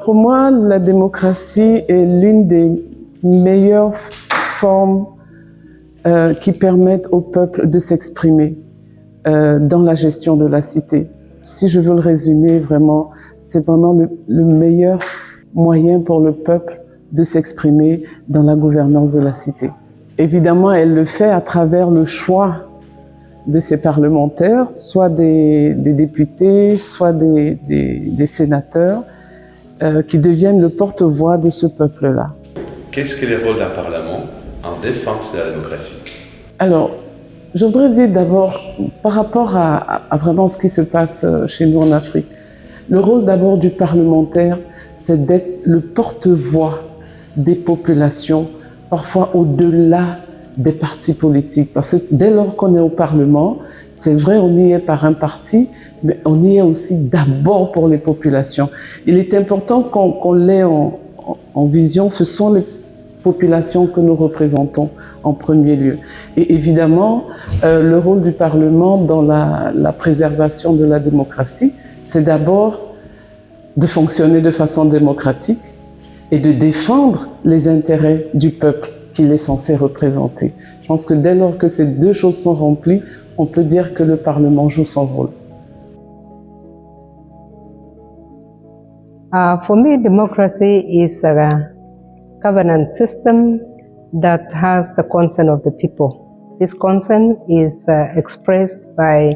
Pour moi, la démocratie est l'une des meilleures formes qui permettent au peuple de s'exprimer dans la gestion de la cité. Si je veux le résumer vraiment, c'est vraiment le meilleur moyen pour le peuple de s'exprimer dans la gouvernance de la cité. Évidemment, elle le fait à travers le choix de ses parlementaires, soit des députés, soit des sénateurs, qui deviennent le porte-voix de ce peuple-là. Qu'est-ce que le rôle d'un Parlement en défense de la démocratie? Alors, je voudrais dire d'abord, par rapport à vraiment ce qui se passe chez nous en Afrique, le rôle d'abord du parlementaire, c'est d'être le porte-voix des populations, parfois au-delà des partis politiques. Parce que dès lors qu'on est au Parlement, c'est vrai, on y est par un parti, mais on y est aussi d'abord pour les populations. Il est important qu'on l'ait en vision, ce sont les populations que nous représentons en premier lieu. Et évidemment, le rôle du Parlement dans la préservation de la démocratie, c'est d'abord de fonctionner de façon démocratique et de défendre les intérêts du peuple qu'il est censé représenter. Je pense que dès lors que ces deux choses sont remplies, on peut dire que le Parlement joue son rôle. For me, democracy is a governance system that has the consent of the people. This consent is expressed by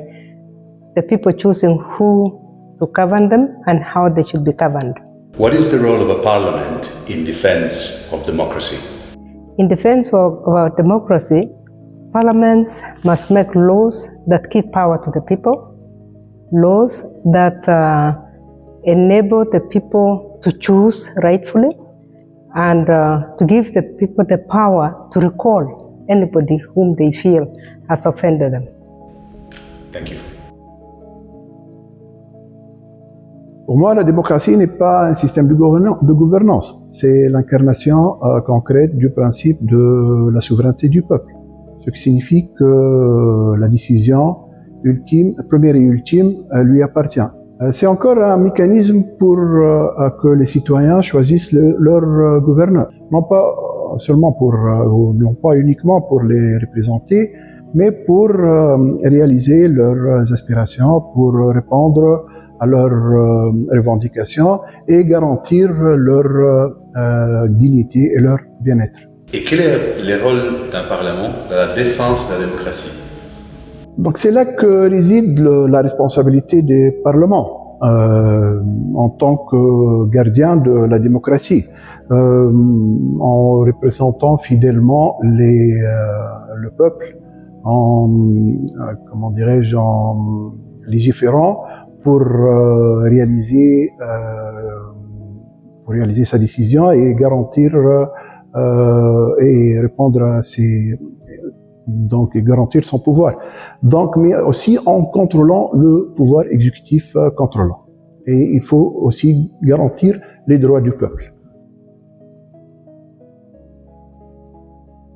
the people choosing who to govern them and how they should be governed. What is the role of a parliament in defense of democracy? In defense of our democracy, parliaments must make laws that give power to the people, laws that enable the people to choose rightfully, and to give the people the power to recall anybody whom they feel has offended them. Thank you. Pour moi, la démocratie n'est pas un système de gouvernance. C'est l'incarnation concrète du principe de la souveraineté du peuple. Ce qui signifie que la décision ultime, première et ultime, lui appartient. C'est encore un mécanisme pour que les citoyens choisissent leur gouverneur. Non pas seulement non pas uniquement pour les représenter, mais pour réaliser leurs aspirations, pour répondre à leurs revendications et garantir leur dignité et leur bien-être. Et quel est le rôle d'un Parlement dans la défense de la démocratie? Donc c'est là que réside la responsabilité des parlements en tant que gardien de la démocratie, en représentant fidèlement le peuple, en légiférant pour réaliser sa décision et garantir et répondre à garantir son pouvoir. Donc, mais aussi en contrôlant le pouvoir exécutif contrôlant. Et il faut aussi garantir les droits du peuple.